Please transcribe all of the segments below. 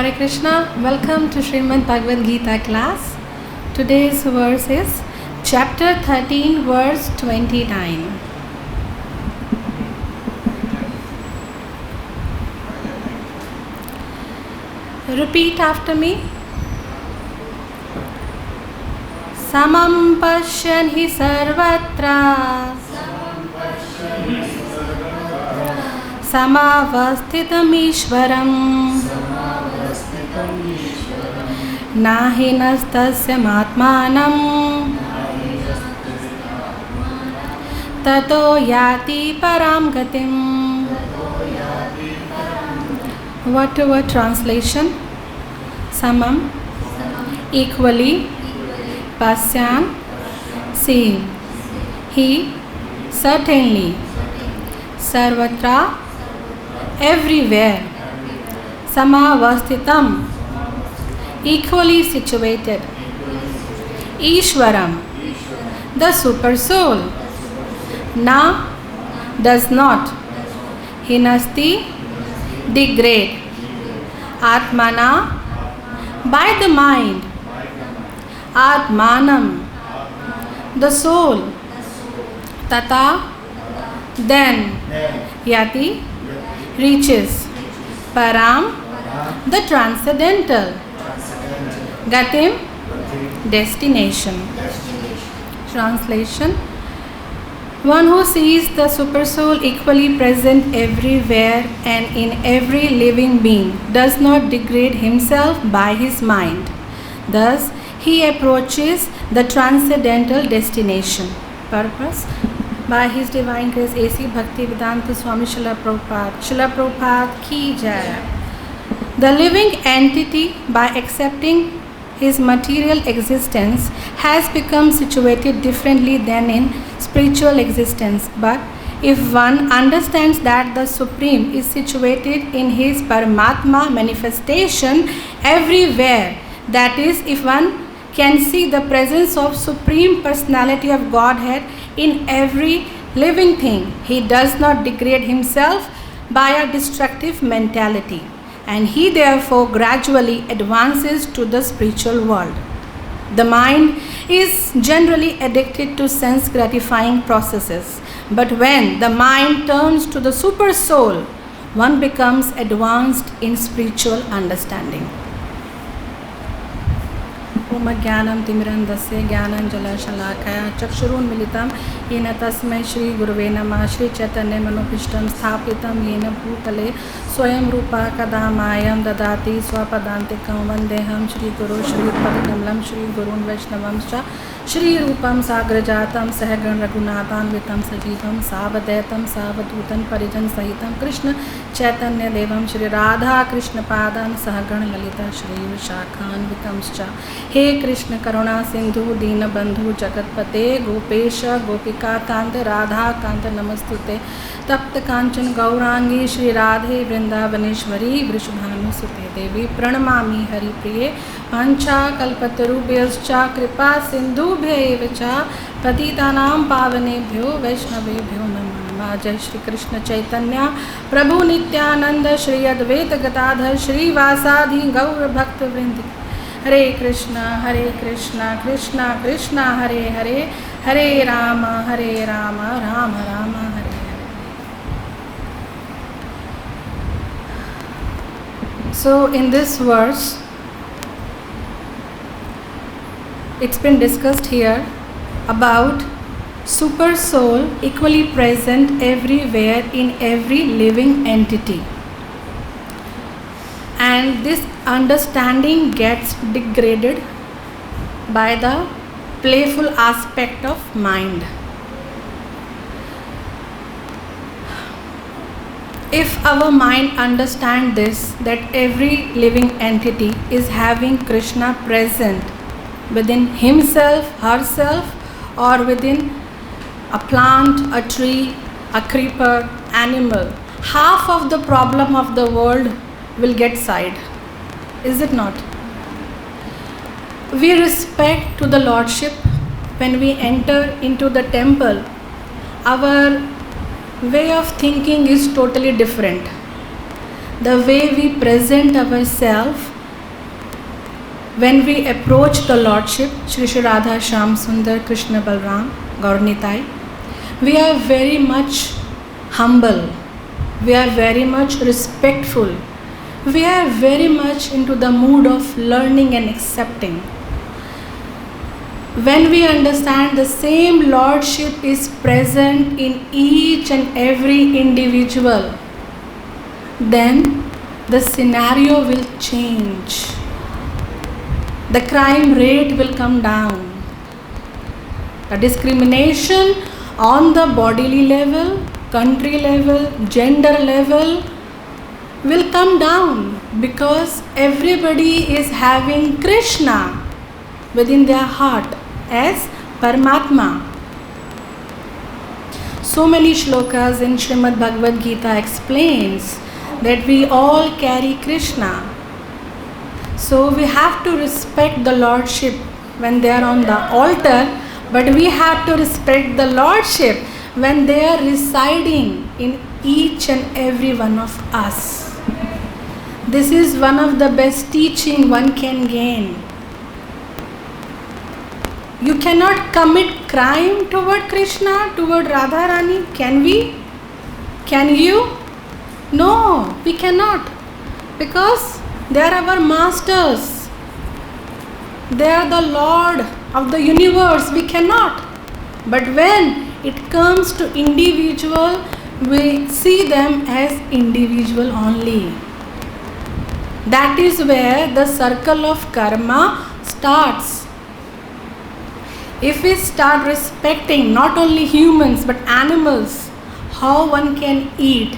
Hare Krishna, welcome to Srimad Bhagavad Gita class. Today's verse is chapter 13, verse 29. Repeat after me. Samam pashyan hi sarvatra samavasthitam ishvaram nahi nastasya matmanam tato yati param gatim. Word-to-word translation. Samam, equally. Pasyan, seeing. He, certainly. Sarvatra, everywhere. Samavasthitam, equally situated. Ishwaram, the super soul. Na, does not. Hinasti, degrade. Atmana, by the mind. Atmanam, the soul. Tata, then. Yati, reaches. Param, the transcendental. Gatim, destination. Translation. One who sees the Supersoul equally present everywhere and in every living being does not degrade himself by his mind. Thus, he approaches the transcendental destination. Purpose. By His Divine Grace A.C. Bhaktivedanta Swami Srila Prabhupada. Srila Prabhupada ki jai. The living entity, by accepting his material existence, has become situated differently than in spiritual existence. But if one understands that the Supreme is situated in his Paramatma manifestation everywhere, that is, if one can see the presence of Supreme Personality of Godhead in every living thing, he does not degrade himself by a destructive mentality, and he therefore gradually advances to the spiritual world. The mind is generally addicted to sense gratifying processes, but when the mind turns to the super soul, one becomes advanced in spiritual understanding. Om Jnanam Timirandasya Jnananjala Shalakaya Chakshurunmilitam Yena Tasmai Shri Guruve Namah Shri Chaitanya Manopishtam Sthapitam Yena Bhutale Swayam Rupa Kadamayam Dadati Swapadantikam Vandeham Shri Guru Shri Padakamalam Shri Gurun Vaishnavam Cha Shri Rupam Sagrajatam Sahagan Raghunathan Vitam Sajivam Savadaitam Savadutan Parijan Sahitam Krishna Chaitanya Devam Shri Radha Krishna Padan Sahagan Lalita Shri Vishakhan Vitamscha. He Krishna Karuna Sindhu Dina Bandhu Jagatpate Gopesha Gopika Kanta Radha Kanta Namastute Tapta Kanchan Gaurangi Shri Radhe Vrindavaneshwari Vrishabhanu Sute Devi Pranamami Hari Priye Pancha Kalpatarubhyascha Kripa Sindhubhya Evacha Patitanam Pavanebhyo Vaishnavebhyo Namah. Jai Shri Krishna Chaitanya Prabhu Nityananda Shri Advaita Gatadhar Shri Vasadhi Gaur Bhakta Vrindi. Hare Krishna Krishna Krishna Hare Hare Hare Rama Rama Rama Hare Hare. So in this verse, it's been discussed here about super soul equally present everywhere in every living entity, and this understanding gets degraded by the playful aspect of mind. If our mind understands this, that every living entity is having Krishna present within himself, herself, or within a plant, a tree, a creeper, animal, half of the problem of the world will get side. Is it not? We respect to the Lordship when we enter into the temple. Our way of thinking is totally different. The way we present ourselves when we approach the Lordship, Shri Shri Radha Shyam Sundar Krishna Balram Gaur Nitai, we are very much humble, we are very much respectful, we are very much into the mood of learning and accepting. When we understand the same Lordship is present in each and every individual, then the scenario will change. The crime rate will come down. The discrimination on the bodily level, country level, gender level will come down, because everybody is having Krishna within their heart as Paramatma. So many shlokas in Srimad Bhagavad Gita explains that we all carry Krishna. So we have to respect the Lordship when they are on the altar, but we have to respect the Lordship when they are residing in each and every one of us. This is one of the best teaching one can gain. You cannot commit crime toward Krishna, toward Radharani. Can we? Can you? No, we cannot. Because they are our masters. They are the Lord of the universe. We cannot. But when it comes to individual, we see them as individual only. That is where the circle of karma starts. If we start respecting not only humans but animals, how one can eat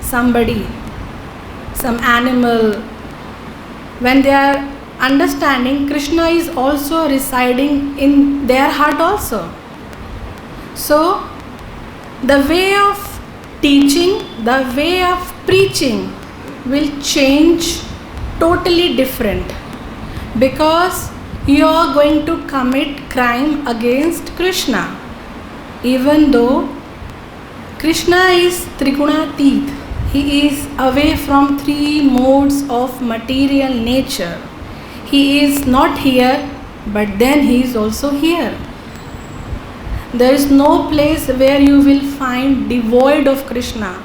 somebody, some animal, when they are understanding Krishna is also residing in their heart also. So the way of teaching, the way of preaching will change totally different, because you are going to commit crime against Krishna. Even though Krishna is Trigunatit, he is away from three modes of material nature. He is not here, but then he is also here. There is no place where you will find devoid of Krishna.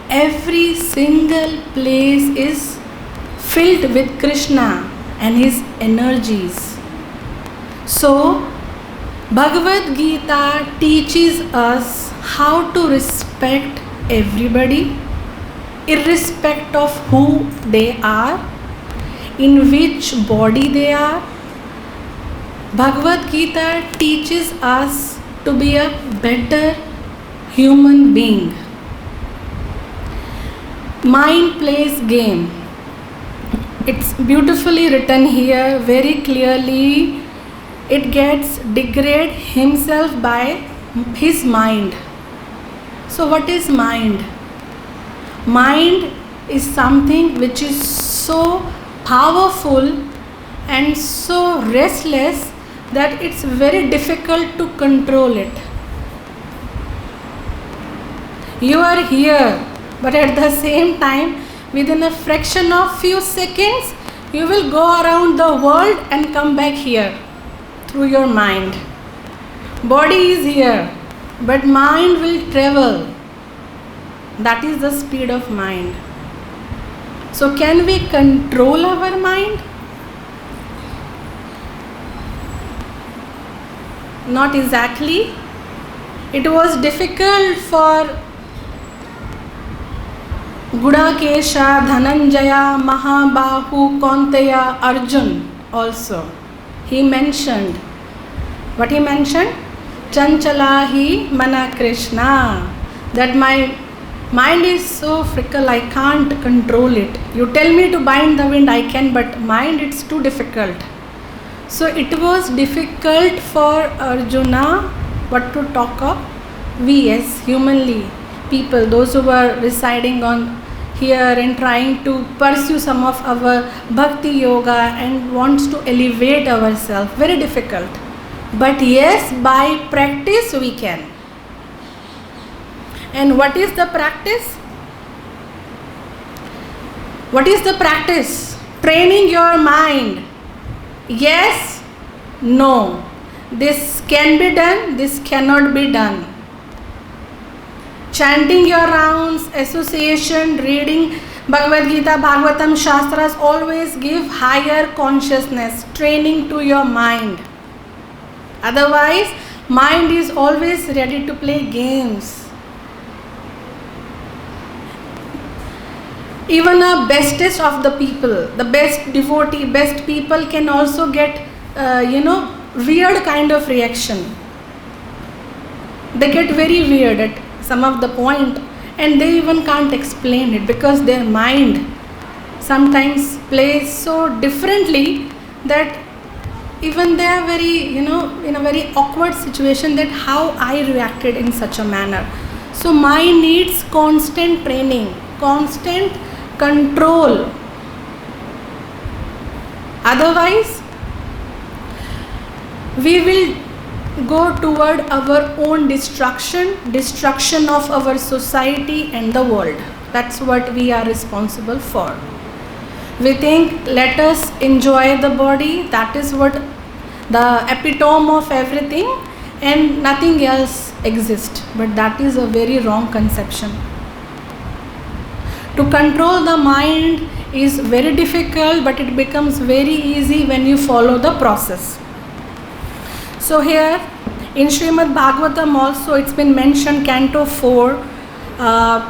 Every single place is filled with Krishna and his energies. So, Bhagavad Gita teaches us how to respect everybody, irrespective of who they are, in which body they are. Bhagavad Gita teaches us to be a better human being. Mind plays game. It's beautifully written here, very clearly. It gets degrade himself by his mind. So what is mind? Mind is something which is so powerful and so restless that it's very difficult to control it. You are here, but at the same time, within a fraction of few seconds, you will go around the world and come back here through your mind. Body is here, but mind will travel. That is the speed of mind. So can we control our mind? Not exactly. It was difficult for Gudakesha, Dhananjaya, Mahabahu, Kaunteya, Arjun also. He mentioned, what he mentioned? Chanchalahi Mana Krishna. That my mind is so fickle, I can't control it. You tell me to bind the wind, I can, but mind, it's too difficult. So it was difficult for Arjuna, what to talk of? We as humanly people, those who were residing on here and trying to pursue some of our bhakti yoga and wants to elevate ourselves, very difficult. But yes, by practice we can. And what is the practice? What is the practice? Training your mind Yes, no. This can be done, this cannot be done. Chanting your rounds, association, reading Bhagavad Gita, Bhagavatam, Shastras always give higher consciousness, training to your mind. Otherwise, mind is always ready to play games. Even a bestest of the people, the best devotee, best people can also get, weird kind of reaction. They get very weird at some of the point, and they even can't explain it because their mind sometimes plays so differently that even they are very, in a very awkward situation that how I reacted in such a manner. So mind needs constant training, constant control. Otherwise, we will go toward our own destruction of our society and the world. That's what we are responsible for. We think, let us enjoy the body, that is what the epitome of everything, and nothing else exists. But that is a very wrong conception. To control the mind is very difficult, but it becomes very easy when you follow the process. So here in Srimad Bhagavatam also it's been mentioned, Canto 4, a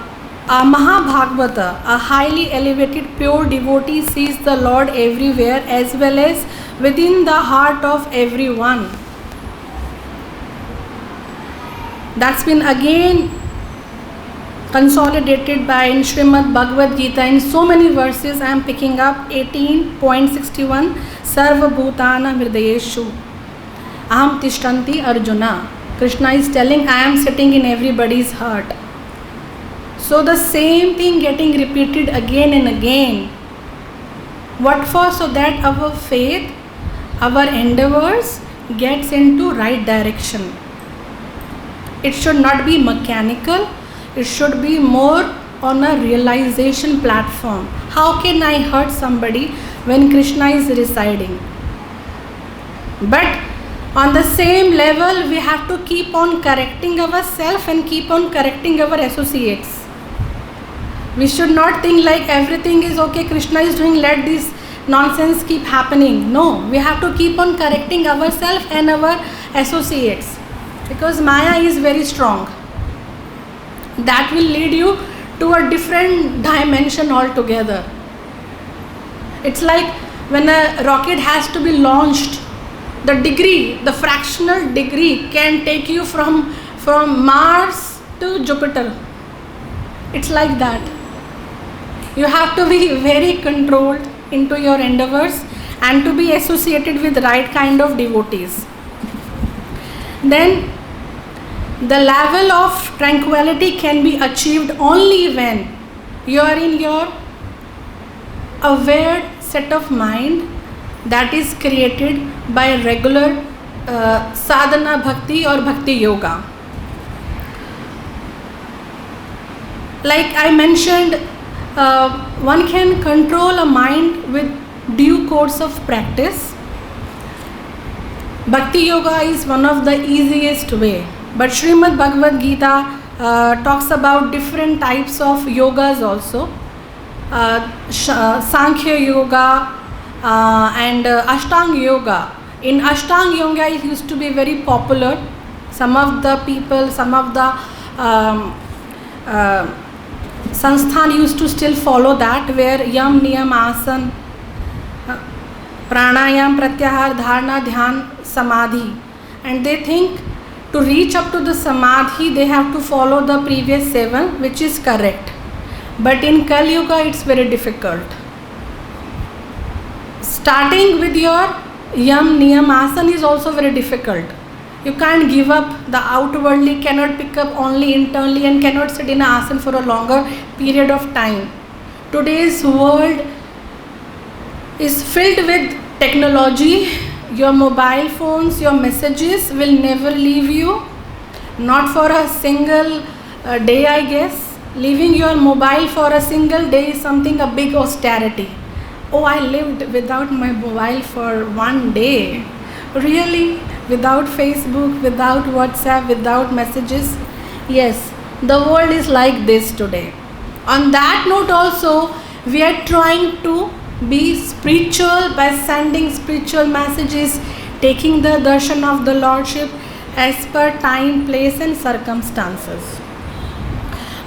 Mahabhagavata, a highly elevated pure devotee sees the Lord everywhere as well as within the heart of everyone. That's been again consolidated by in Srimad Bhagavad Gita in so many verses. I am picking up 18.61, Sarva Bhutana Hridayeshu Aham Tishtanti Arjuna. Krishna is telling, I am sitting in everybody's heart. So the same thing getting repeated again and again. What for? So that our faith, our endeavors gets into right direction. It should not be mechanical. It should be more on a realization platform. How can I hurt somebody when Krishna is residing? But on the same level, we have to keep on correcting ourselves and keep on correcting our associates. We should not think like everything is okay, Krishna is doing, let this nonsense keep happening. No, we have to keep on correcting ourselves and our associates, because Maya is very strong. That will lead you to a different dimension altogether. It's like when a rocket has to be launched, the fractional degree can take you from Mars to Jupiter. It's like that. You have to be very controlled into your endeavors and to be associated with the right kind of devotees. Then the level of tranquility can be achieved only when you are in your aware set of mind that is created by regular sadhana bhakti or bhakti yoga. Like I mentioned, one can control a mind with due course of practice. Bhakti yoga is one of the easiest way. But Srimad Bhagavad Gita talks about different types of yogas also. Sankhya yoga and Ashtanga yoga. In Ashtanga yoga it used to be very popular. Some of the people, some of the Sansthan used to still follow that, where Yam, Niyam, Asan, Pranayam, Pratyahar, Dharana, Dhyan, Samadhi. And they think to reach up to the Samadhi, they have to follow the previous 7, which is correct. But in Kali Yuga, it's very difficult. Starting with your Yam, Niyam, Asan is also very difficult. You can't give up the outwardly, cannot pick up only internally, and cannot sit in an asana for a longer period of time. Today's world is filled with technology. Your mobile phones, your messages will never leave you. Not for a single day, I guess. Leaving your mobile for a single day is something a big austerity. Oh, I lived without my mobile for one day. Really? Without Facebook, without WhatsApp, without messages? Yes, the world is like this today. On that note also, we are trying to be spiritual by sending spiritual messages, taking the darshan of the Lordship as per time, place and circumstances.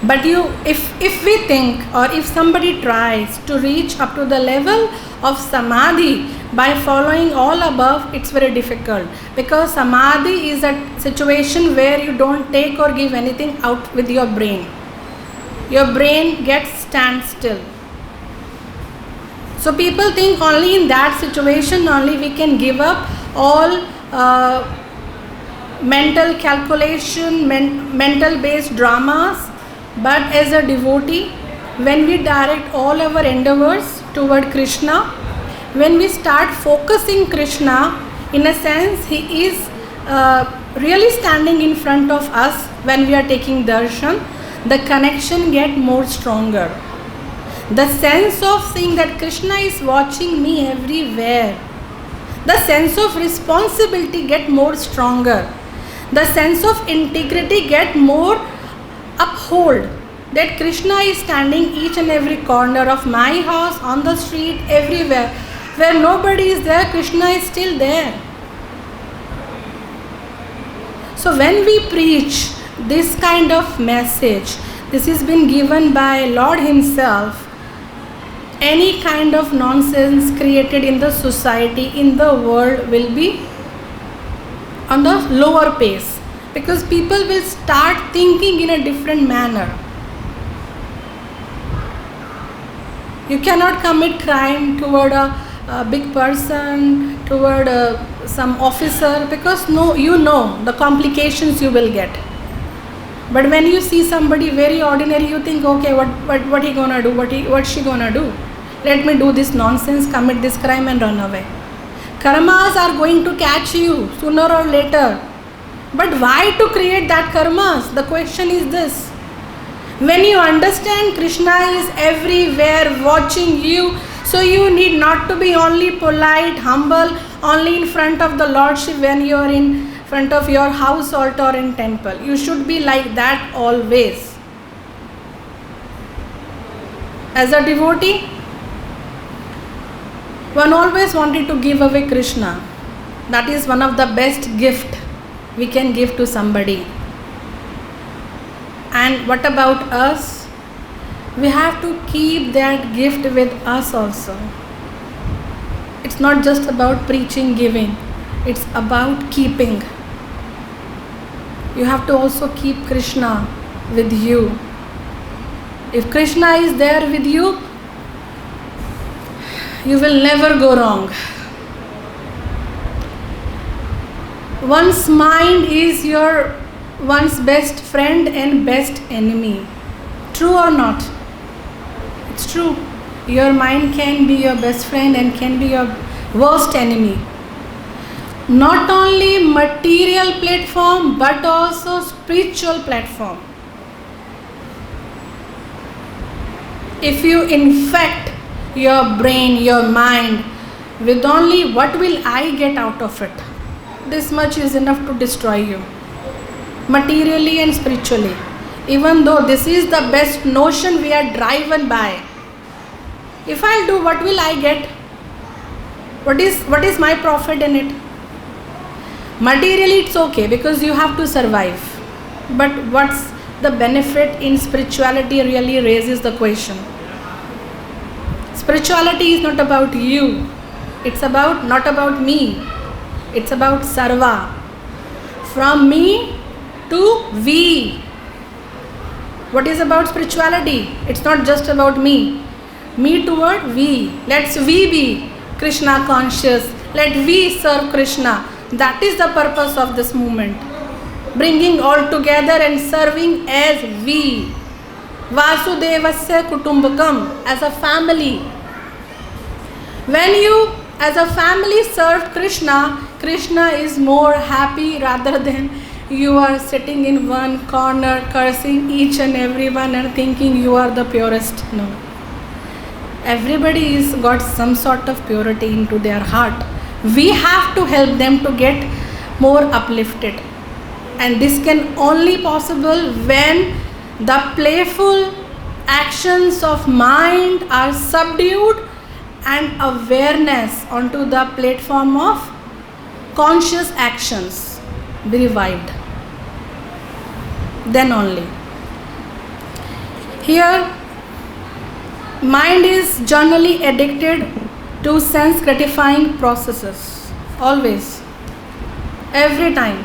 But if we think, or if somebody tries to reach up to the level of samadhi by following all above, it's very difficult, because samadhi is a situation where you don't take or give anything out with your brain. Your brain gets standstill. So people think only in that situation only we can give up all mental calculation, mental based dramas. But as a devotee, when we direct all our endeavors toward Krishna, when we start focusing Krishna, in a sense he is really standing in front of us when we are taking darshan, the connection get more stronger. The sense of seeing that Krishna is watching me everywhere, the sense of responsibility get more stronger, the sense of integrity get more uphold, that Krishna is standing each and every corner of my house, on the street, everywhere. Where nobody is there, Krishna is still there. So when we preach this kind of message, this has been given by Lord Himself, any kind of nonsense created in the society, in the world, will be on the lower pace. Because people will start thinking in a different manner. You cannot commit crime toward a big person, toward some officer, because you know the complications you will get. But when you see somebody very ordinary, you think, okay, what he gonna do? What she gonna do? Let me do this nonsense, commit this crime and run away. Karmas are going to catch you sooner or later. But why to create that karmas? The question is this. When you understand Krishna is everywhere watching you, so you need not to be only polite, humble, only in front of the Lordship when you are in front of your house altar and temple. You should be like that always. As a devotee, one always wanted to give away Krishna. That is one of the best gifts we can give to somebody. And what about us? We have to keep that gift with us also. It's not just about preaching, giving. It's about keeping. You have to also keep Krishna with you. If Krishna is there with you, you will never go wrong. One's mind is one's best friend and best enemy. True or not? It's true. Your mind can be your best friend and can be your worst enemy. Not only material platform but also spiritual platform. If you infect your brain, your mind with only what will I get out of it, this much is enough to destroy you, materially and spiritually. Even though this is the best notion we are driven by. If I'll do, what will I get? What is my profit in it? Materially it's okay because you have to survive. But what's the benefit in spirituality really raises the question. Spirituality is not about you. It's not about me. It's about sarva. From me to we. What is about spirituality? It's not just about me. Me toward we. Let's we be Krishna conscious. Let we serve Krishna. That is the purpose of this movement. Bringing all together and serving as we. Vasudevasya Kutumbakam, as a family. When you as a family serve Krishna, Krishna is more happy rather than you are sitting in one corner cursing each and everyone and thinking you are the purest. No. Everybody is got some sort of purity into their heart. We have to help them to get more uplifted, and this can only possible when the playful actions of mind are subdued and awareness onto the platform of conscious actions be revived. Then only. Here, mind is generally addicted to sense gratifying processes. Always. Every time.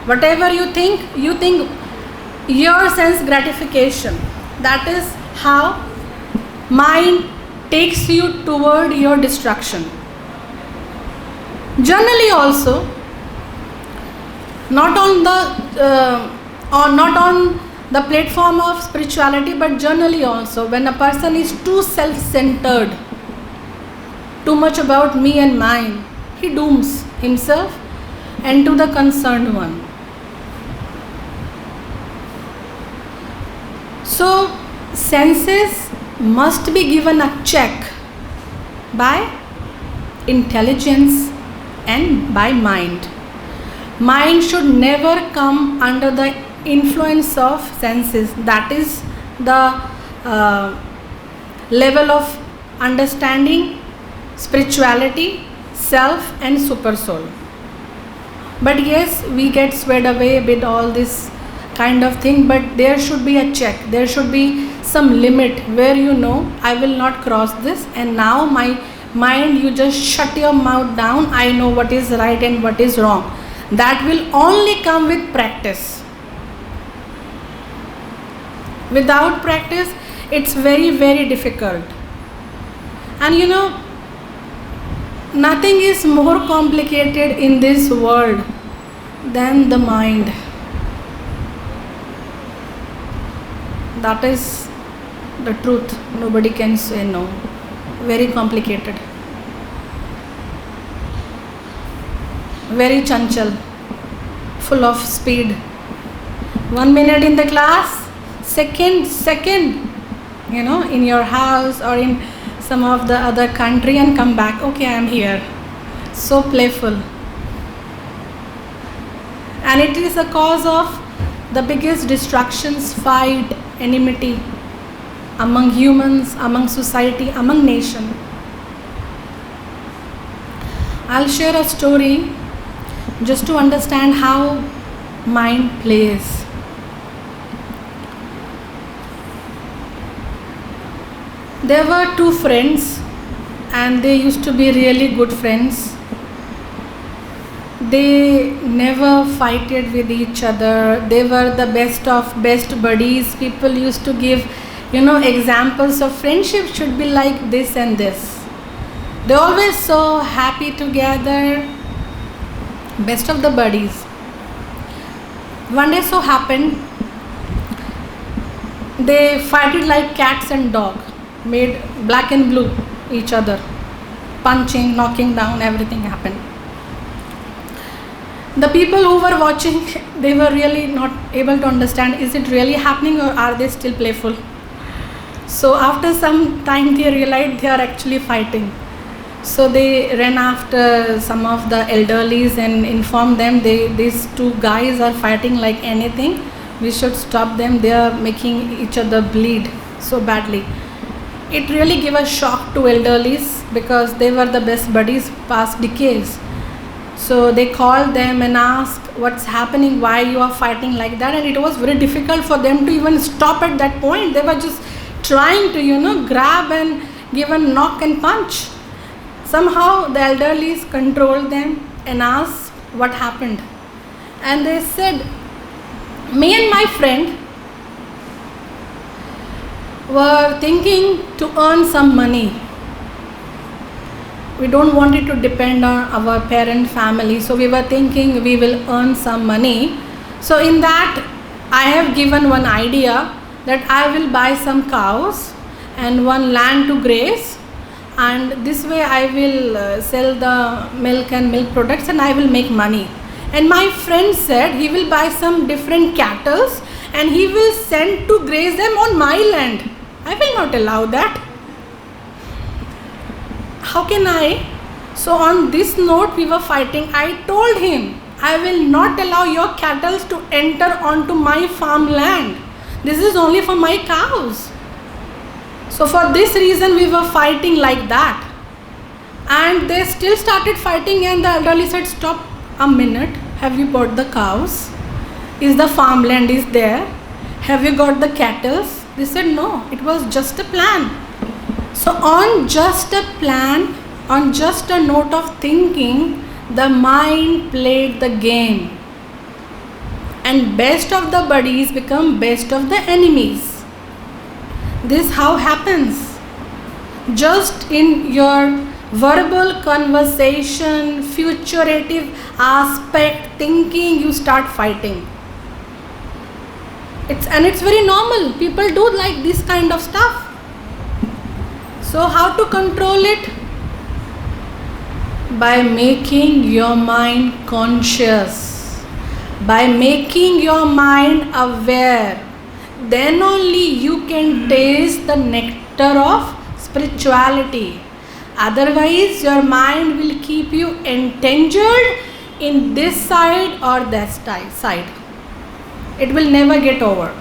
Whatever you think your sense gratification. That is how mind takes you toward your destruction. Generally also, not on the platform of spirituality, but generally also, when a person is too self-centered, too much about me and mine, he dooms himself and to the concerned one. So, senses must be given a check by intelligence and by mind. Mind should never come under the influence of senses. That is the level of understanding spirituality, self and super soul. But yes, we get swayed away with all this kind of thing, but there should be a check. There should be some limit where I will not cross this, and now my mind, you just shut your mouth down. I know what is right and what is wrong. That will only come with practice. Without practice, it's very, very difficult. And nothing is more complicated in this world than the mind. That is the truth. Nobody can say no. Very complicated. Very chanchal. Full of speed. 1 minute in the class, second, in your house or in some of the other country, and come back. Okay, I am here. So playful. And it is a cause of the biggest destructions, fight, enmity among humans, among society, among nation. I'll share a story just to understand how mind plays. There were two friends, and they used to be really good friends. They never fighted with each other. They were the best of best buddies. People used to give, examples of friendship should be like this and this. They always so happy together. Best of the buddies. One day so happened, they fighted like cats and dog, made black and blue each other, punching, knocking down, everything happened. The people who were watching, they were really not able to understand, is it really happening or are they still playful? So after some time they realized they are actually fighting. So they ran after some of the elderlies and informed them, these two guys are fighting like anything. We should stop them. They are making each other bleed so badly. It really gave a shock to elderlies because they were the best buddies past decades. So they called them and asked what's happening, why you are fighting like that, and it was very difficult for them to even stop at that point. They were just trying to grab and give a knock and punch. Somehow the elderlies controlled them and asked what happened, and they said, me and my friend were thinking to earn some money. We don't want it to depend on our parent family, so we were thinking we will earn some money. So in that, I have given one idea that I will buy some cows and one land to graze, and this way I will sell the milk and milk products and I will make money. And my friend said he will buy some different cattle and he will send to graze them on my land. I will not allow that. how can I? So on this note we were fighting. I told him, I will not allow your cattle to enter onto my farmland. This is only for my cows. So for this reason we were fighting like that. And they still started fighting, and the elderly said, stop a minute. Have you bought the cows? Is the farmland is there? Have you got the cattle? They said, no, it was just a plan. So on just a plan, on just a note of thinking, the mind played the game. And best of the buddies become best of the enemies. This how happens. Just in your verbal conversation, futurative aspect, thinking, you start fighting. It's very normal. People do like this kind of stuff. So how to control it? By making your mind conscious, by making your mind aware. Then only you can taste the nectar of spirituality. Otherwise your mind will keep you entangled in this side or that side. It will never get over.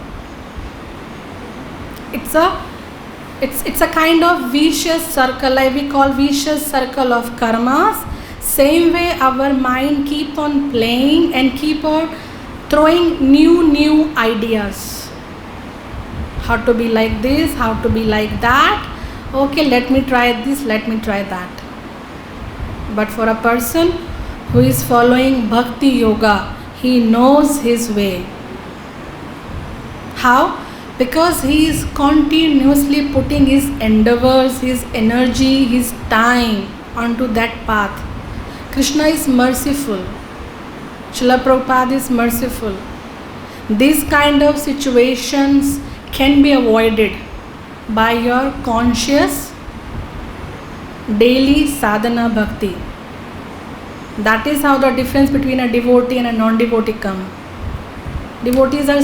It's a kind of vicious circle, like we call vicious circle of karmas. Same way our mind keep on playing and keep on throwing new ideas. How to be like this, how to be like that. Okay, let me try this, let me try that. But for a person who is following bhakti yoga, he knows his way. How? Because he is continuously putting his endeavors, his energy, his time onto that path. Krishna is merciful. Srila Prabhupada is merciful. These kind of situations can be avoided by your conscious daily sadhana bhakti. That is how the difference between a devotee and a non-devotee come. Devotees are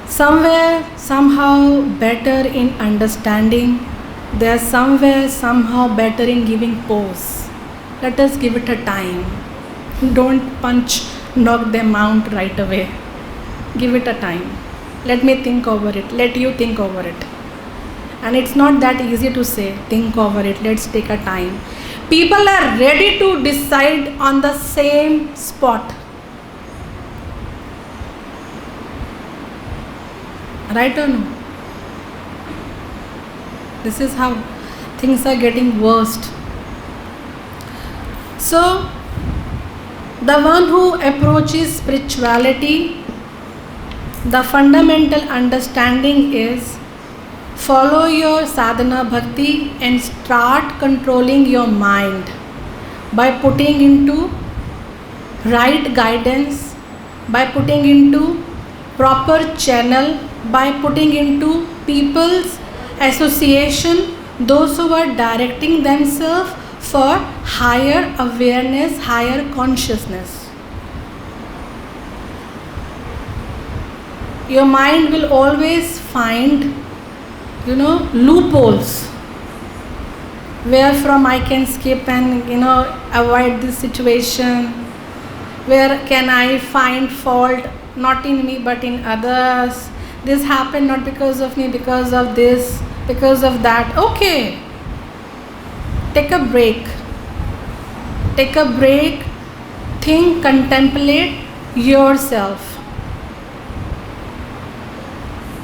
somewhere, somehow better in understanding. They are somewhere, somehow better in giving pose. Let us give it a time. Don't knock them out right away. Give it a time. Let me think over it. Let you think over it. And it's not that easy to say, think over it. Let's take a time. People are ready to decide on the same spot. Right or no? This is how things are getting worst. So, the one who approaches spirituality, the fundamental understanding is follow your sadhana bhakti and start controlling your mind by putting into right guidance, by putting into proper channel, by putting into people's association, those who are directing themselves for higher awareness, higher consciousness. Your mind will always find, loopholes where from I can skip and, avoid this situation. Where can I find fault, not in me but in others. This happened not because of me, because of this, because of that. Okay. Take a break. Take a break. Think, contemplate yourself.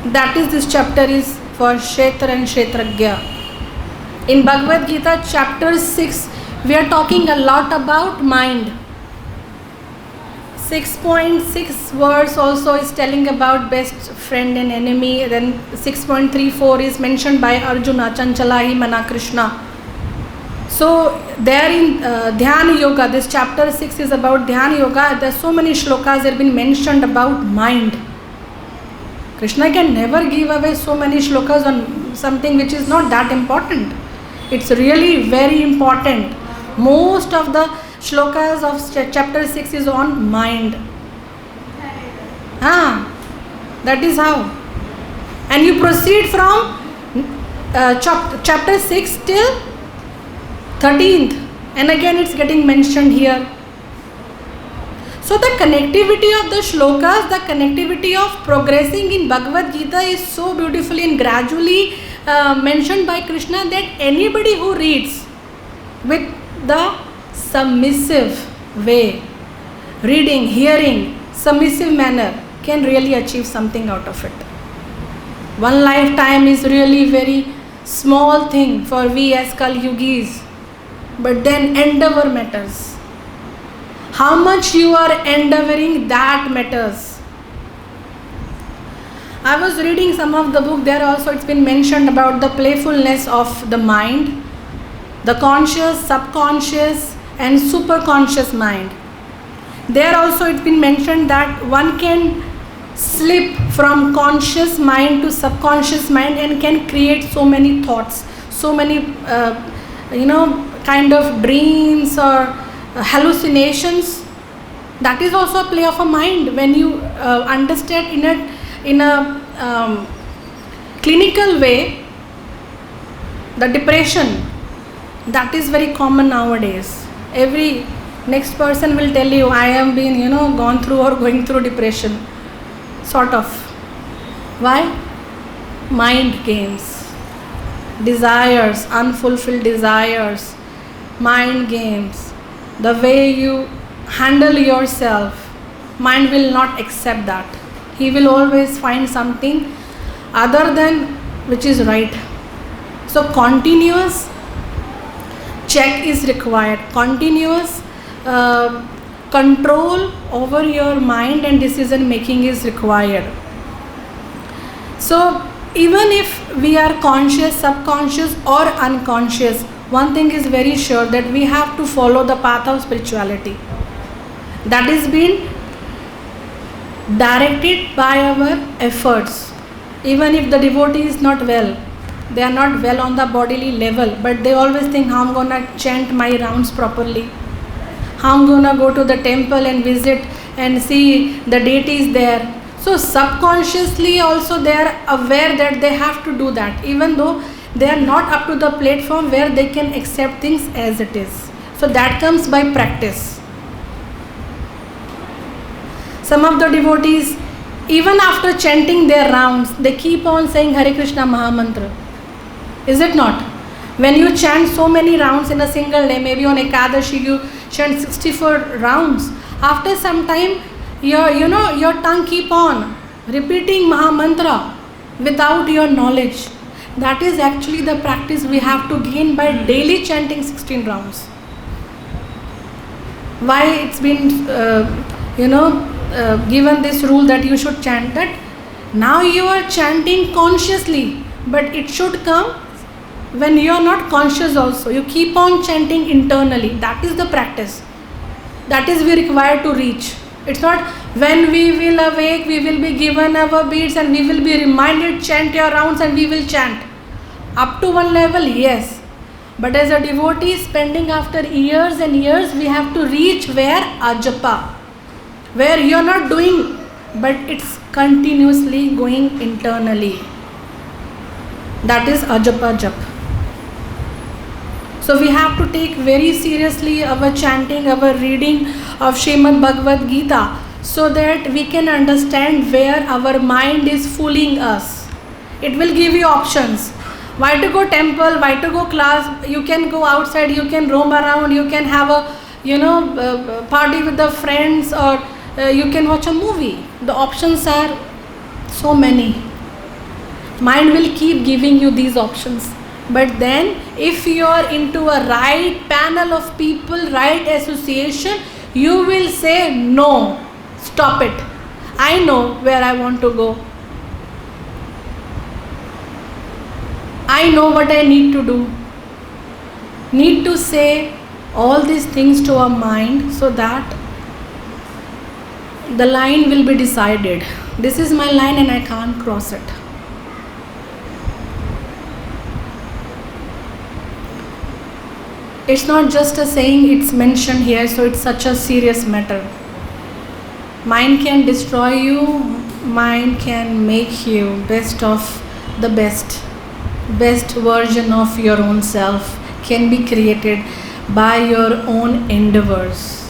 That is, this chapter is for Kshetra and Kshetragya. In Bhagavad Gita chapter 6, we are talking a lot about mind. 6.6 verse also is telling about best friend and enemy. Then 6.34 is mentioned by Arjuna, Chanchalahi Mana Krishna. So there in Dhyana Yoga, this chapter 6 is about Dhyana Yoga. There are so many shlokas that have been mentioned about mind. Krishna can never give away so many shlokas on something which is not that important. It's really very important. Most of the shlokas of chapter 6 is on mind. That is how. And you proceed from chapter 6 till 13th, and again it's getting mentioned here. So the connectivity of the shlokas, the connectivity of progressing in Bhagavad Gita is so beautifully and gradually mentioned by Krishna that anybody who reads with the submissive way, reading, hearing, submissive manner, can really achieve something out of it. One lifetime is really very small thing for we as Kal Yugis, but then endeavor matters. How much you are endeavoring, that matters. I was reading some of the book, there also it's been mentioned about the playfulness of the mind, the conscious, subconscious and superconscious mind. There also it's been mentioned that one can slip from conscious mind to subconscious mind and can create so many thoughts, so many kind of dreams or hallucinations. That is also a play of a mind. When you understand in a clinical way, the depression, that is very common nowadays. Every next person will tell you, I am been gone through or going through depression, sort of. Why? Mind games, desires, unfulfilled desires, mind games. The way you handle yourself, mind will not accept that. He will always find something other than which is right. So continuous check is required. Continuous control over your mind and decision making is required. So even if we are conscious, subconscious or unconscious, one thing is very sure, that we have to follow the path of spirituality. That is being directed by our efforts. Even if the devotee is not well, they are not well on the bodily level, but they always think, how I'm gonna chant my rounds properly, how I'm gonna go to the temple and visit and see the deities there. So subconsciously also they are aware that they have to do that, even though they are not up to the platform where they can accept things as it is. So that comes by practice. Some of the devotees, even after chanting their rounds, they keep on saying Hare Krishna Mahamantra. Is it not? When you chant so many rounds in a single day, maybe on Ekadashi you chant 64 rounds, after some time your tongue keep on repeating Mahamantra without your knowledge. That is actually the practice we have to gain by daily chanting 16 rounds. Why it's been given this rule that you should chant that? Now you are chanting consciously, but it should come when you are not conscious also. You keep on chanting internally. That is the practice. That is we require to reach. It's not when we will awake, we will be given our beads and we will be reminded, chant your rounds and we will chant. Up to one level, yes. But as a devotee spending after years and years, we have to reach where? Ajapa. Where you are not doing, but it's continuously going internally. That is Ajapa Jap. So we have to take very seriously our chanting, our reading of Srimad Bhagavad Gita, so that we can understand where our mind is fooling us. It will give you options. Why to go temple, why to go class, you can go outside, you can roam around, you can have a party with the friends, or you can watch a movie. The options are so many. Mind will keep giving you these options. But then if you are into a right panel of people, right association, you will say no, stop it. I know where I want to go. I know what I need to do. Need to say all these things to our mind so that the line will be decided. This is my line and I can't cross it. It's not just a saying, it's mentioned here, so it's such a serious matter. Mind can destroy you, mind can make you best of the best. Best version of your own self can be created. by your own endeavors,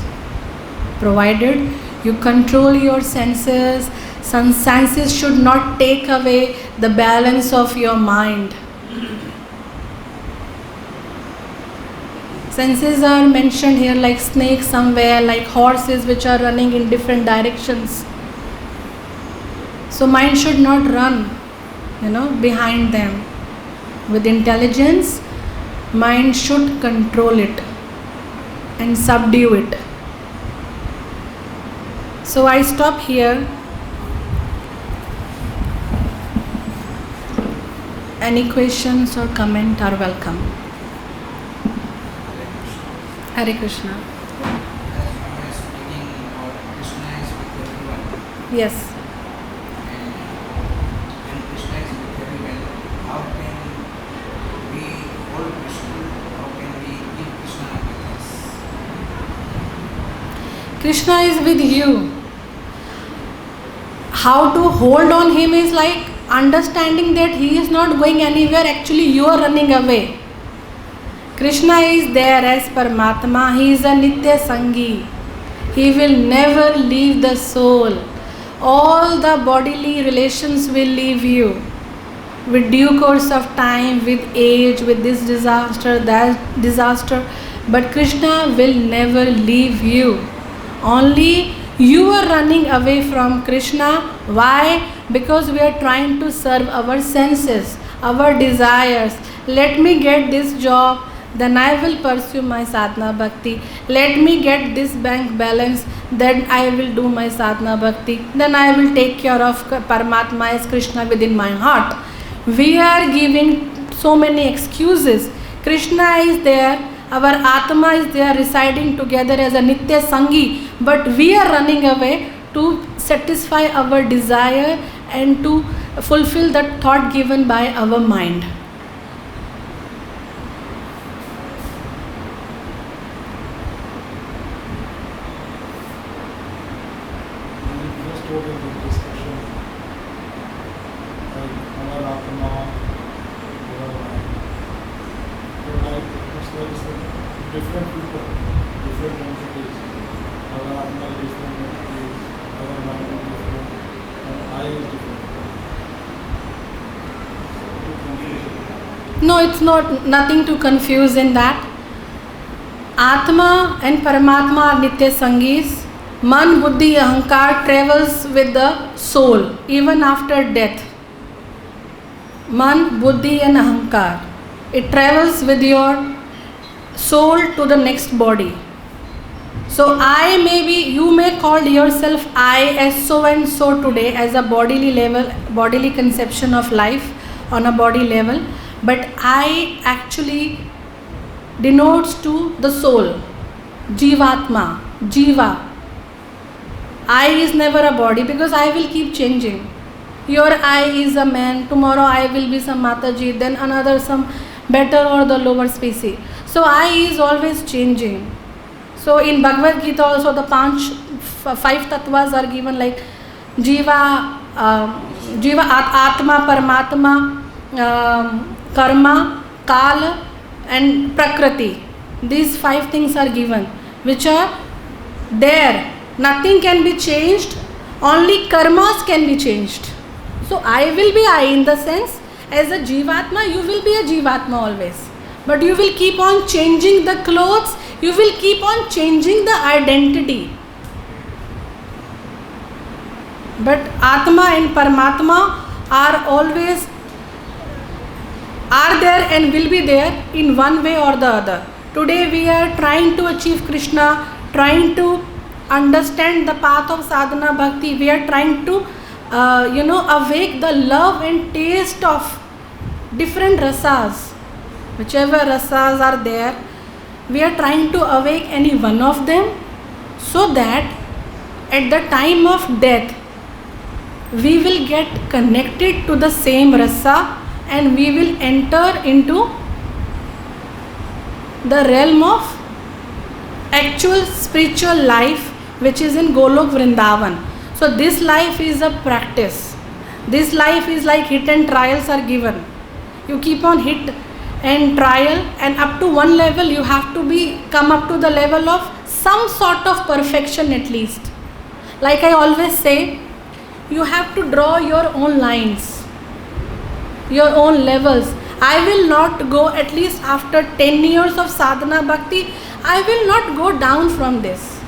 provided you control your senses. Some senses should not take away the balance of your mind. Senses are mentioned here like snakes somewhere, like horses which are running in different directions. So mind should not run, behind them. With intelligence, mind should control it and subdue it. So I stop here. Any questions or comment are welcome. Hare Krishna. Yes. And Krishna is very well. How can we hold Krishna? How can we keep Krishna with us? Krishna is with you. How to hold on him is like understanding that he is not going anywhere, actually you are running away. Krishna is there as Paramatma. He is a Nitya Sangi. He will never leave the soul. All the bodily relations will leave you. With due course of time, with age, with this disaster, that disaster. But Krishna will never leave you. Only you are running away from Krishna. Why? Because we are trying to serve our senses, our desires. Let me get this job, then I will pursue my sadhana bhakti. Let me get this bank balance, then I will do my sadhana bhakti. Then I will take care of Paramatma as Krishna within my heart. We are giving so many excuses. Krishna is there, our Atma is there residing together as a Nitya Sangi, but we are running away to satisfy our desire and to fulfill the thought given by our mind. Different people, different entities. Our Atma is different entities, our mind is different, and I is different. No, it's not nothing to confuse in that. Atma and Paramatma are Nitya Sangis. Man, Buddhi, Ahankar travels with the soul even after death. Man, Buddhi and Ahankar. It travels with your soul to the next body. So I may be, you may call yourself I as so and so today as a bodily level, bodily conception of life on a body level, but I actually denotes to the soul, Jivatma, Jiva. I is never a body because I will keep changing. Your I is a man, tomorrow I will be some Mataji, then another some better or the lower species. So I is always changing. So in Bhagavad Gita also the five tattvas are given like Jiva, Atma, Paramatma, Karma, Kala and Prakriti. These 5 things are given which are there. Nothing can be changed, only karmas can be changed. So I will be I in the sense, as a Jivatma, you will be a Jivatma always. But you will keep on changing the clothes, you will keep on changing the identity. But Atma and Paramatma are always are there and will be there in one way or the other. Today we are trying to achieve Krishna, trying to understand the path of sadhana bhakti. We are trying to awake the love and taste of different rasas. Whichever rasas are there, we are trying to awake any one of them so that at the time of death we will get connected to the same rasa and we will enter into the realm of actual spiritual life which is in Golok Vrindavan. So this life is a practice. This life is like hit and trials are given. You keep on hit and trial, and up to one level you have to be come up to the level of some sort of perfection at least. Like I always say, you have to draw your own lines, your own levels. I will not go, at least after 10 years of sadhana bhakti, I will not go down from this.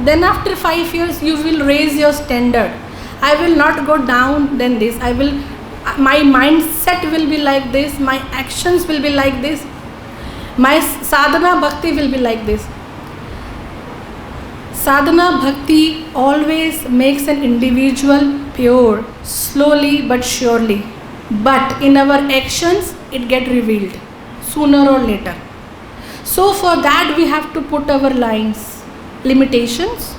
Then after 5 years you will raise your standard. I will not go down than this. My mindset will be like this, my actions will be like this, my sadhana bhakti will be like this. Sadhana bhakti always makes an individual pure, slowly but surely. But in our actions, it gets revealed sooner or later. So for that we have to put our lines, limitations,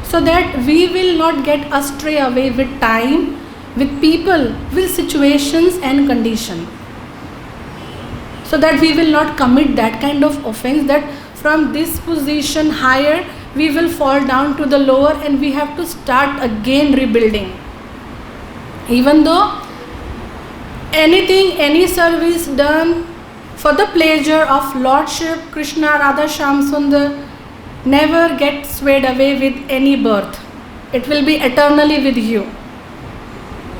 so that we will not get astray away with time, with people, with situations and condition. So that we will not commit that kind of offense, that from this position higher we will fall down to the lower and we have to start again rebuilding. Even though anything, any service done for the pleasure of Lordship Krishna, Radha Shyam Sundar, never get swayed away with any birth. It will be eternally with you.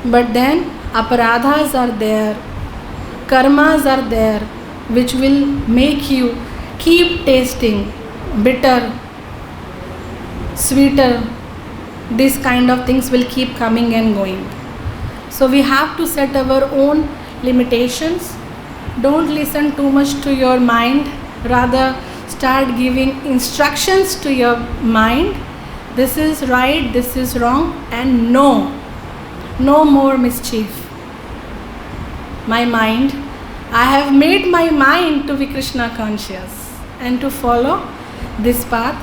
But then aparadhas are there, karmas are there, which will make you keep tasting bitter, sweeter. These kind of things will keep coming and going. So we have to set our own limitations. Don't listen too much to your mind. Rather, start giving instructions to your mind. This is right, this is wrong, and no more mischief. My mind, I have made my mind to be Krishna conscious and to follow this path.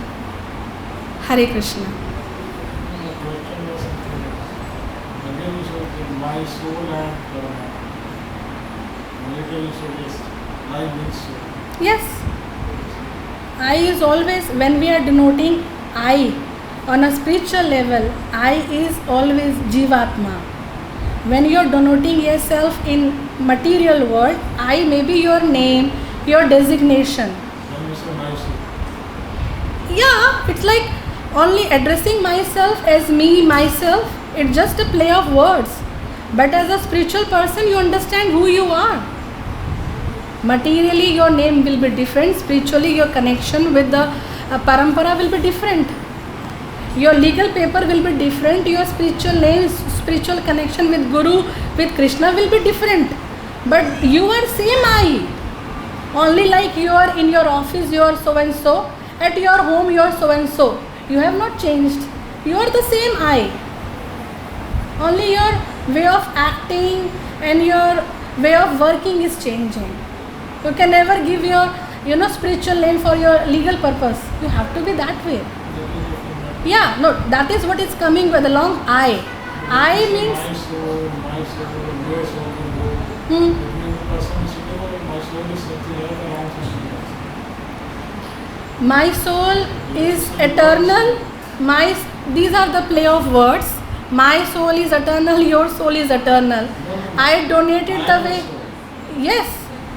Hare Krishna. The question was something else. Again you said my soul and later you said yes, I means soul. Yes. I is always, when we are denoting I on a spiritual level, I is always Jivatma. When you are denoting yourself in material world, I may be your name, your designation. Then you say my soul. Yeah, it's like only addressing myself as me, myself. It's just a play of words. But as a spiritual person, you understand who you are. Materially, your name will be different. Spiritually, your connection with the parampara will be different. Your legal paper will be different. Your spiritual name, spiritual connection with Guru, with Krishna will be different. But you are same I. Only like you are in your office, you are so and so. At your home, you are so and so. You have not changed. You are the same I. Only your way of acting and your way of working is changing. You can never give your, spiritual name for your legal purpose. You have to be that way. Yeah, no, that is what is coming with along I. I means my soul, your soul, your soul. It means the person is suitable, my soul is something else around something else. my soul is eternal. These are the play of words. My soul is eternal, your soul is eternal. I donated the way. Yes,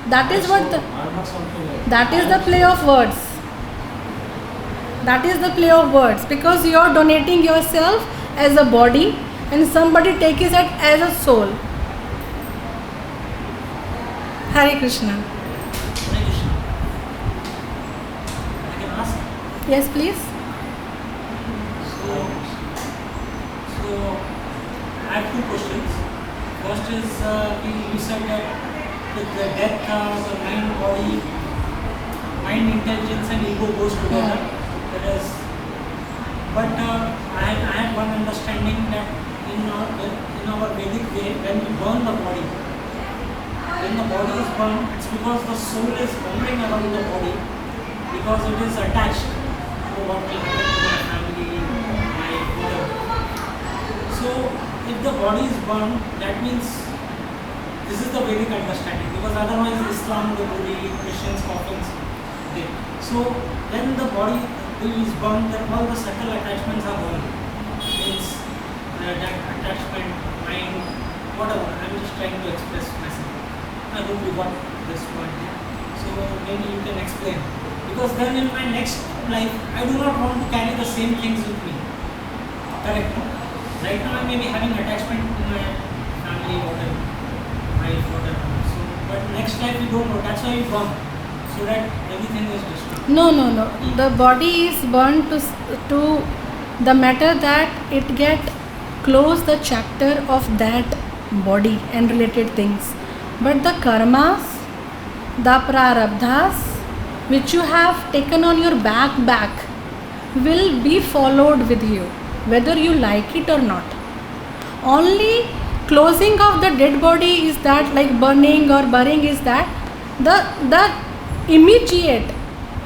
that is what the, I'm not something else. that is the play of words. That is the play of words, because you are donating yourself as a body and somebody takes it as a soul. Hare Krishna. Hare Krishna. I can ask. Yes, please. So I have two questions. First is you said that with the death, the mind, intelligence, and ego goes together. That is, but I have one understanding that in our Vedic way, when we burn the body, when the body is burned, it's because the soul is wandering around the body because it is attached to what will happen to my family, my whatever. So if the body is burned, that means this is the Vedic understanding, because otherwise Islam, the Buddha, Christians, coffins, they. So when the body is burned, then all the subtle attachments are gone. Means that attachment, mind, whatever. I'm just trying to express myself. I hope you got this point. So maybe you can explain. Because then in my next life, I do not want to carry the same things with me. Correct? No? Right now I may be having attachment to my family, whatever, wife, whatever. So, but next life we don't know. That's why we burn. So that everything is destroyed. No. The body is burned to the matter that it get close the chapter of that body and related things. But the karmas, the prarabdhas, which you have taken on your back will be followed with you, whether you like it or not. Only closing of the dead body is that, like burning or burying, is that the immediate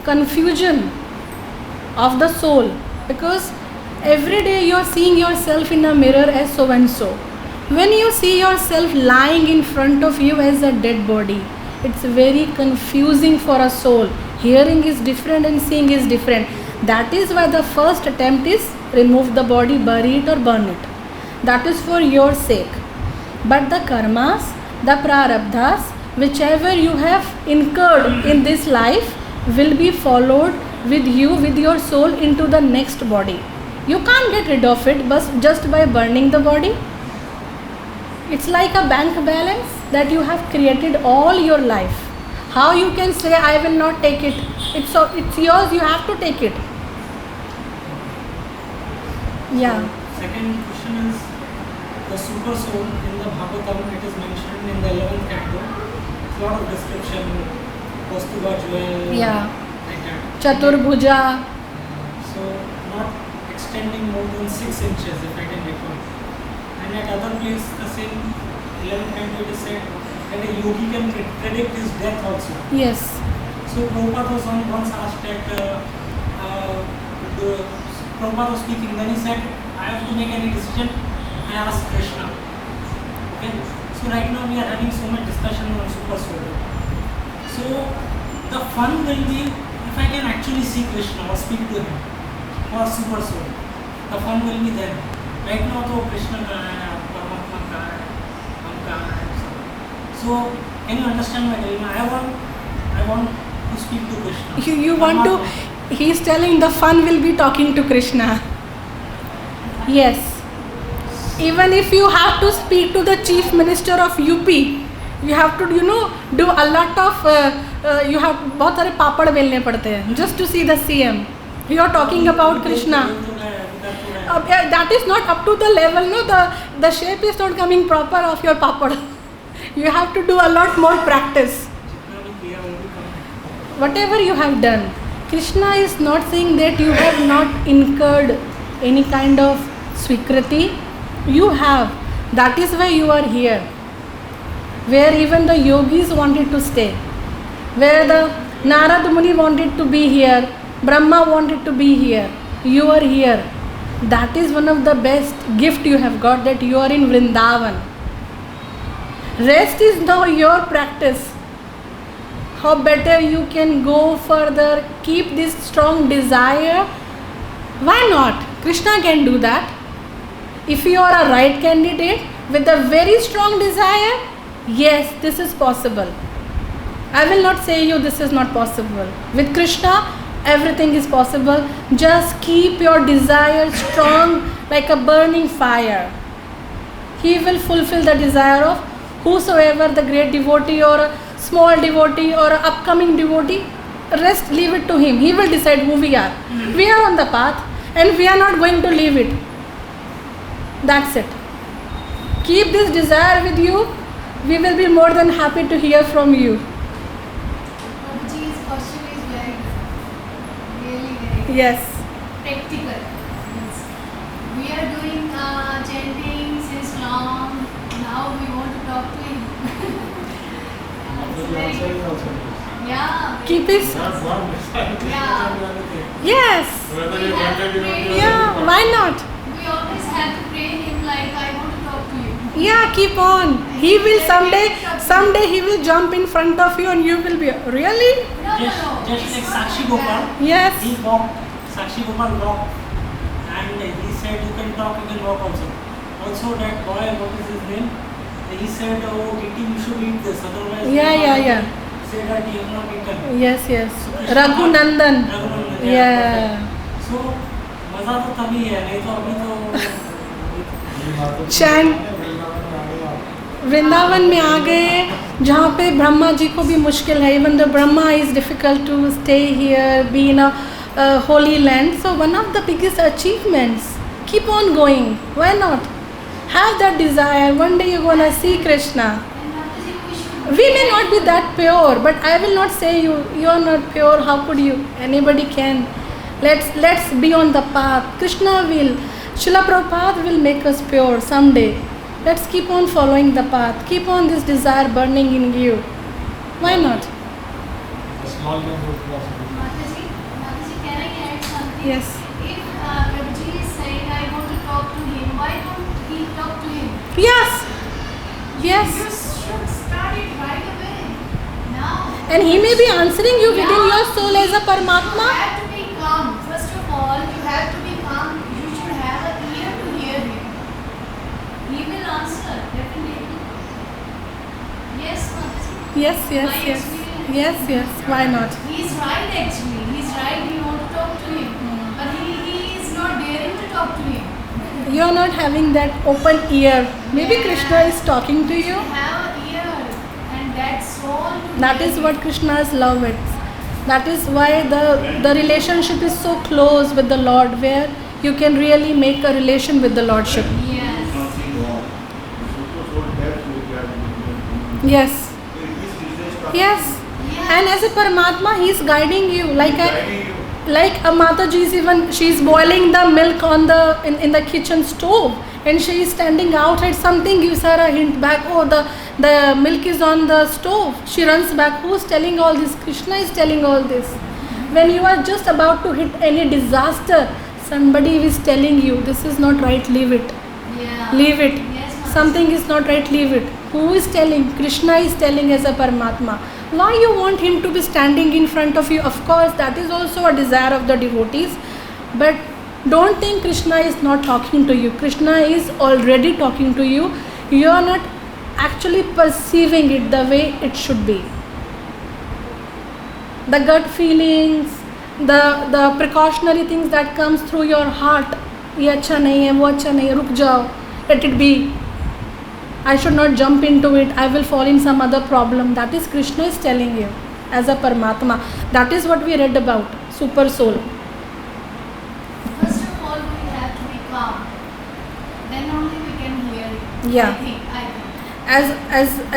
confusion of the soul, because every day you are seeing yourself in a mirror as so and so. When you see yourself lying in front of you as a dead body, it's very confusing for a soul. Hearing is different and seeing is different. That is why the first attempt is remove the body, bury it or burn it. That is for your sake. But the karmas, the prarabdhas, whichever you have incurred in this life, will be followed with you, with your soul, into the next body. You can't get rid of it but just by burning the body. It's like a bank balance that you have created all your life. How you can say, I will not take it? It's yours, you have to take it. Yeah. So, second question is the super soul in the Bhagavatam. It is mentioned in the 11th canto. It's a lot of description. Kaustubha jewel. Yeah. Like that. Chaturbhuja. So not extending more than 6 inches, if I can recall. And at other place, the same 11th canto, it is said that a yogi can predict his death also. Yes. So Prabhupada was once asked that Prabhupada was speaking, then he said, I have to make any decision, I ask Krishna. Okay? So right now we are having so much discussion on super soul. So the fun will be if I can actually see Krishna or speak to him or super soul. The fun will be there. Right now तो Krishna का है, परमात्मा का है, हम का है. So can you understand my dilemma? I want to speak to Krishna. You want to, he is telling the fun will be talking to Krishna. Yes. Even if you have to speak to the chief minister of UP, you have to, do a lot of, you have बहुत सारे पापड़ बेलने पड़ते हैं just to see the CM. You are talking about Krishna. That is not up to the level, no, the shape is not coming proper of your papad. You have to do a lot more practice. Whatever you have done, Krishna is not saying that you have not incurred any kind of swikriti. You have. That is why you are here. Where even the yogis wanted to stay. Where the Narad Muni wanted to be here. Brahma wanted to be here. You are here. That is one of the best gift you have got, that you are in Vrindavan. Rest is now your practice. How better you can go further, keep this strong desire. Why not? Krishna can do that. If you are a right candidate with a very strong desire, yes, this is possible. I will not say you this is not possible. With Krishna, everything is possible. Just keep your desire strong like a burning fire. He will fulfill the desire of whosoever, the great devotee or a small devotee or an upcoming devotee. Rest, leave it to him. He will decide who we are. We are on the path and we are not going to leave it. That's it. Keep this desire with you. We will be more than happy to hear from you. Babaji's question is very Yes. practical. We are doing chanting since long. Now we want to talk to him. After the Very answer good. is also Yeah. Keep it. not one mistake. Yeah. Yes. Whether We you have wanted to it or pray. not. Yeah, why not? We always have to pray him like, I want to talk to you. Yeah, keep on. He will someday he will jump in front of you and you will be, really? No, Just like It's not Sakshi like Gopal. that. Yes. He walked, Sakshi Gopal walked, and he said you can talk, you can walk also. Also that boy, what is his name? he said, oh, Titi, you should eat this, otherwise Yeah. say that you have not eaten. Yes. So Krishna- Raghunandan. Raghunandan, Yeah. So मजा तो तभी है, नहीं तो अभी तो चैन वृंदावन में आ गए जहाँ पे ब्रह्मा जी को भी मुश्किल है. Even the Brahma is difficult to stay here, be in a holy land. So one of the biggest achievements, keep on going, why not, have that desire, one day you gonna see Krishna. And Mataji, we should. We may not be that pure, but I will not say you are not pure. How could you? Anybody can. Let's be on the path. Krishna will, Srila Prabhupada will make us pure someday. Let's keep on following the path. Keep on this desire burning in you. Why not? A small number of possible. Mataji, can I add something? Yes. If Prabhuji is saying, I want to talk to him, why don't he talk to him? Yes. Yes. You should start it right away. Now. And he may be answering you within your soul as a You Paramatma. have to be calm. First of all, you have to be calm. You should have an ear to hear him. He will answer, definitely. Yes, Mataji. Yes. My experience. Yes. Why not? He's right actually. He's right. You want to talk to him. But he is not daring to talk to him. You are not having that open ear. Maybe Yeah. Krishna is talking to you. Have an ear. And that's all. That is what Krishna's love is. That is why the relationship is so close with the Lord, where you can really make a relation with the Lordship. Yes. Yes. Yes. Yes. And as a Paramatma, he is guiding you. Like a Mataji is even, she is boiling the milk on in the kitchen stove, and she is standing outside. Something gives her a hint back. Oh, the milk is on the stove. She runs back. Who's telling all this? Krishna is telling all this. When you are just about to hit any disaster, somebody is telling you, this is not right, leave it. Yeah. Leave it. Yes, Mataji. Something is not right, leave it. Who is telling? Krishna is telling as a Paramatma. Why you want him to be standing in front of you? Of course, that is also a desire of the devotees. But don't think Krishna is not talking to you. Krishna is already talking to you. You are not actually perceiving it the way it should be. The gut feelings, the precautionary things that comes through your heart. ये अच्छा नहीं है, वो अच्छा नहीं है, रुक जाओ, let it be. I should not jump into it. I will fall in some other problem. That is Krishna is telling you as a Paramatma. That is what we read about Super Soul. First of all, we have to be calm. Then only we can hear it. Yeah. I think.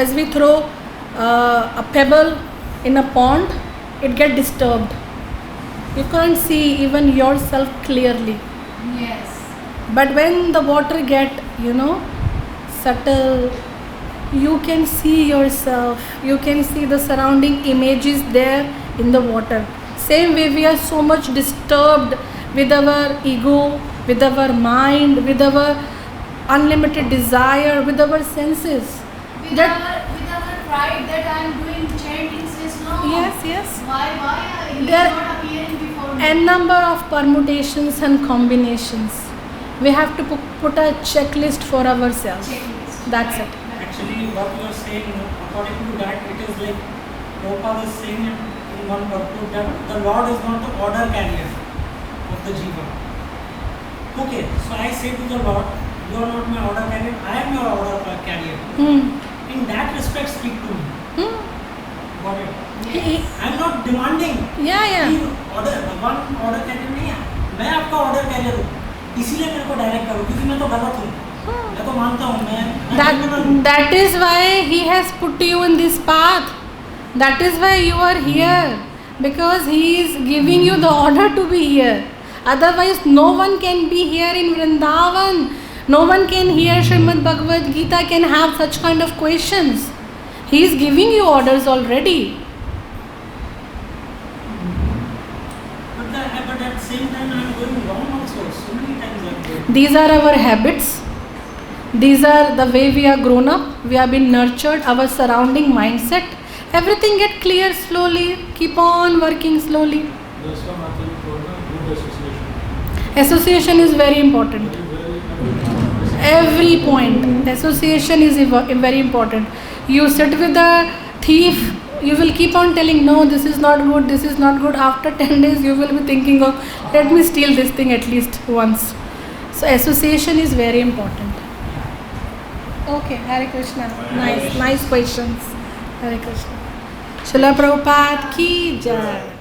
As we throw a pebble in a pond, it get disturbed. You can't see even yourself clearly. Yes. But when the water get, subtle, you can see yourself. You can see the surrounding images there in the water. Same way we are so much disturbed with our ego, with our mind, with our unlimited desire, with our senses. With our pride that I am doing chanting since long. Yes. Why he is There- not appearing before me? N number of permutations and combinations. We have to put a checklist for ourselves. Checklist. That's Right. it. Actually, what you are saying, according to that, it is like Prabhupada is saying in one purport that the Lord is not the order carrier of the Jiva. Okay, so I say to the Lord, you are not my order carrier, I am your order carrier. In that respect, speak to me. Got it? Yes. I am not demanding. Yeah. One order career नहीं है, मैं आपका order career हूँ, इसीलिए मेरे को direct करो, क्योंकि मैं तो गलत हूँ, मैं तो मानता हूँ मैं That is why he has put you in this path. That is why you are here, because he is giving you the order to be here. Otherwise, no one can be here in Vrindavan. No one can hear Srimad Bhagavad Gita, can have such kind of questions. He is giving you orders already. but at the same time I am going wrong also. So many times I am going. These are our habits. These are the way we are grown up. We have been nurtured, our surrounding mindset. Everything get clear slowly. Keep on working slowly. That's why Mataji told us good association. Association is very important. Very important. Every point. Association is very important. You sit with a thief, you will keep on telling, no, this is not good, this is not good. After 10 days, you will be thinking of, let me steal this thing at least once. So association is very important. Okay, Hare Krishna. Nice questions. Hare Krishna. Srila Prabhupada ki jai.